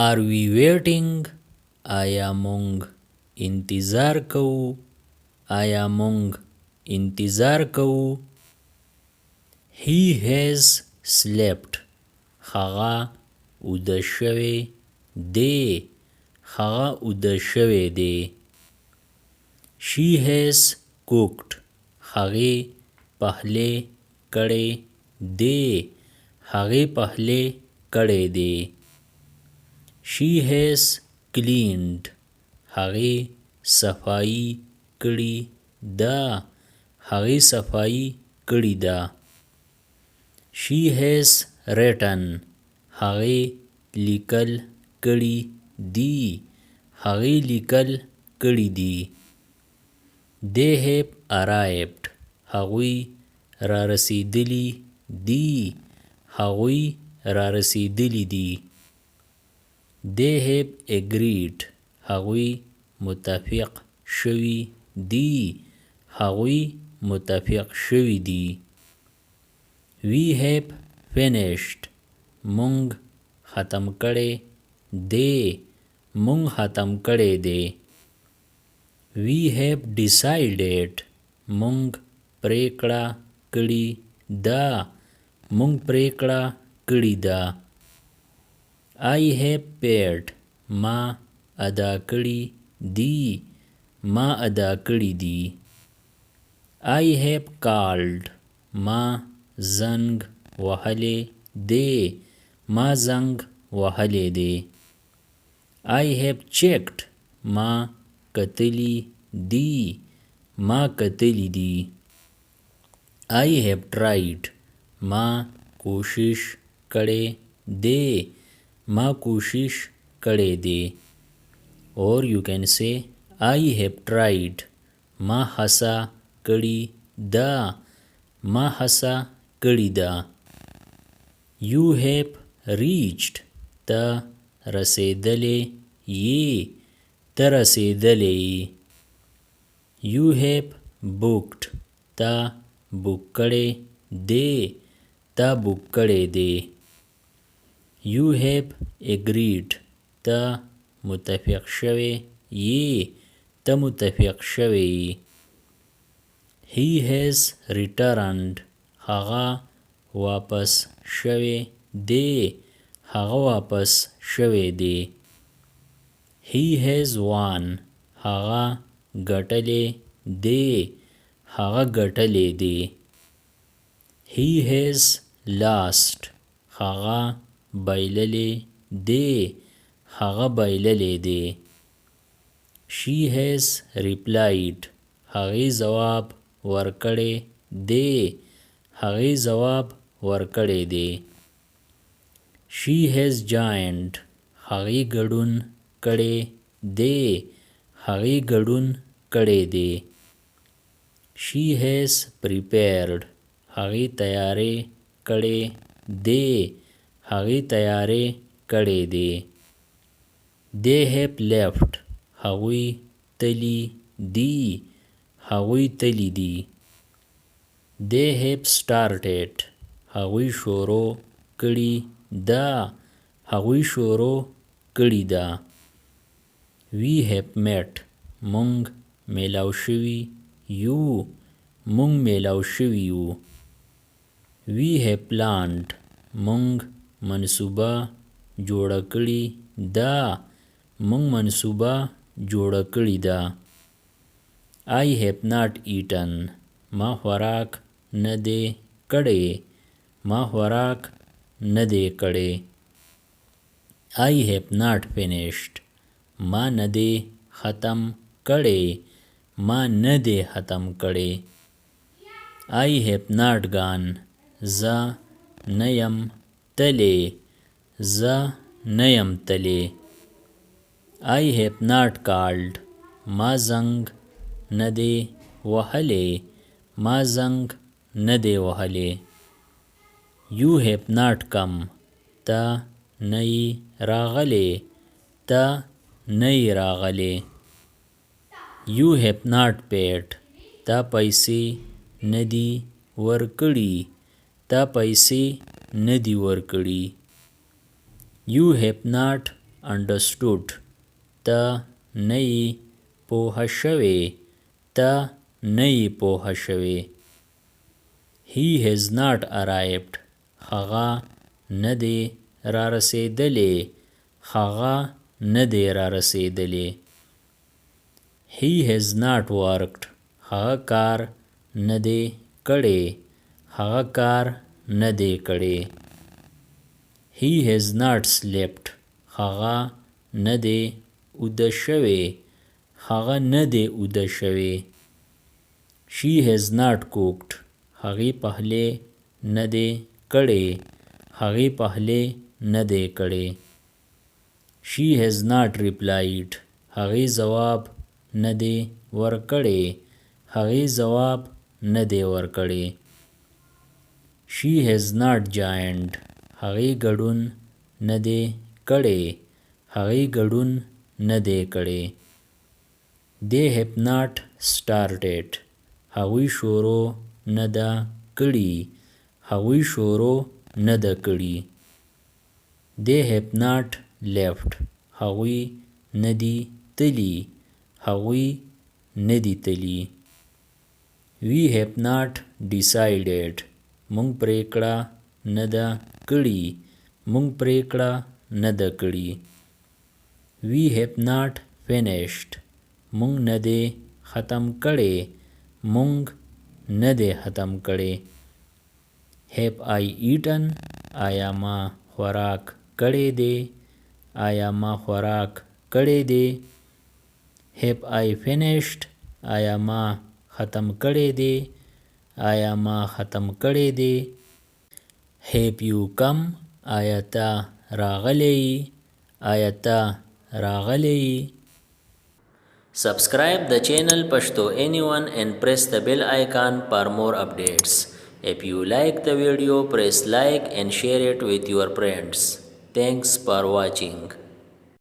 Are we waiting? آیا مونږ انتظار کوو؟ آیا مونږ انتظار کوو؟ He has slept. هغه اوده شوی دی. هغه اوده شوی دی. She has cooked. هغې پخلی کړی دی. هغې پخلی کړی دی. She has cleaned. هغې صفائی کړی ده. هغې صفائی کړی ده. She has written. هغې لیکل کړي دي. هغې لیکل کړي دي. They have arrived. هغوی را رسیدلی دي. هغوی را رسیدلی دي. They have agreed. هغوی متفق شوي دي. هغوی متفق شوي دي. We have finished. مونږ ختم کړی دی. مونږ ختم کړی دی. We have decided. مونږ پریکړه کړې ده. مونږ پریکړه کړې ده. I have paid. ما ادا کړي دي. ما ادا کړي دي. I have called. ما زنګ وهلی دی. ما زنګ وهلی دی. I have checked. ما کتلی دی. ما کتلی دی. I have tried. ما کوشش کړی دی. ما کوشش کړی دی. Or you can say I have tried. ما هڅه کړې ده. ما هڅه کړې ده. You have reached. ته رسیدلی یې. ته رسیدلی یې. You have booked. ته بوک کړی دی. ته بوک کړی دی. You have agreed. ته متفق شوی یې. ته متفق شوی یې. He has returned. هغه واپس شوی دی. هغه واپس شوی دی. He has won. هغه ګټلی دی. هغه ګټلی دی. He has lost. هغه بایللی دی. هغه بایللی دی. She has replied. هغې ځواب ورکړی دی. هغې ځواب ورکړی دی. She has joined. هغې ګډون کړی دی. هغې ګډون کړی دی. She has prepared. هغې تیاری کړی دی. هغې تیاری کړی دی. They have left. هغوی تللی دي. هغوی تللی دي. They have started. هغوی شروع کړې ده. هغوی شروع کړې ده. We have met. مونږ میلاو شوي یو. مونږ میلاو شوي یو. We have planned. مونږ منصوبه جوړه کړې ده. مونږ منصوبه جوړه کړې ده. I have not eaten. ما خوراک نه دی کړی. ما خوراک نه دی کړی. I have not finished. ما نه دی ختم کړی. ما نه دی ختم کړی. I have not gone. زه نه یم تلی. زه نه یم تلی. I have not called. ما زنګ نه دی وهلی. ما زنګ نه دی وهلی. You have not come. ته نه یې راغلی. ته نه یې راغلی. You have not paid. ته پیسې نه دي ورکړي. ته پیسې نه دي ورکړي. You have not understood. ته نه یې پوهه شوې. ته نه یې پوهه شوې. He has not arrived. هغه نه دی را رسېدلی. هغه نه دی را رسېدلی. He has not worked. هغه کار نه دی کړی. هغه کار نه دی کړی. He has not slept. هغه نه دی اوده شوی. هغه نه دی اوده شوی. She has not cooked. هغې پخلی نه دی کړی. هغې پخلی نه دی کړی. She has not replied. هغې ځواب نه دی ورکړی. هغې ځواب نه دی ورکړی. She has not joined. هغې ګډون نه دی کړی. هغې ګډون نه دی کړی. They have not started. هغوی شروع نه ده کړې. هغوی شروع نه ده کړې. They have not left. هغوی نه دي تللي. هغوی نه دي تللي. We have not decided. موږ پرېکړه نه ده کړې. موږ پرېکړه نه ده کړې. We have not finished. موږ نه دی ختم کړی. موږ نه دی ختم کړی. Have I eaten? آیا ما خوراک کړی دی. آیا ما خوراک کړی دی. Have I finished? آیا ما ختم کړی دی. آیا ما ختم کړی دی. Have you come? آیا ته راغلی. آیا ته راغلی. Subscribe the channel Pashto Anyone and press the bell icon for more updates. If you like the video, press like and share it with your friends. Thanks for watching.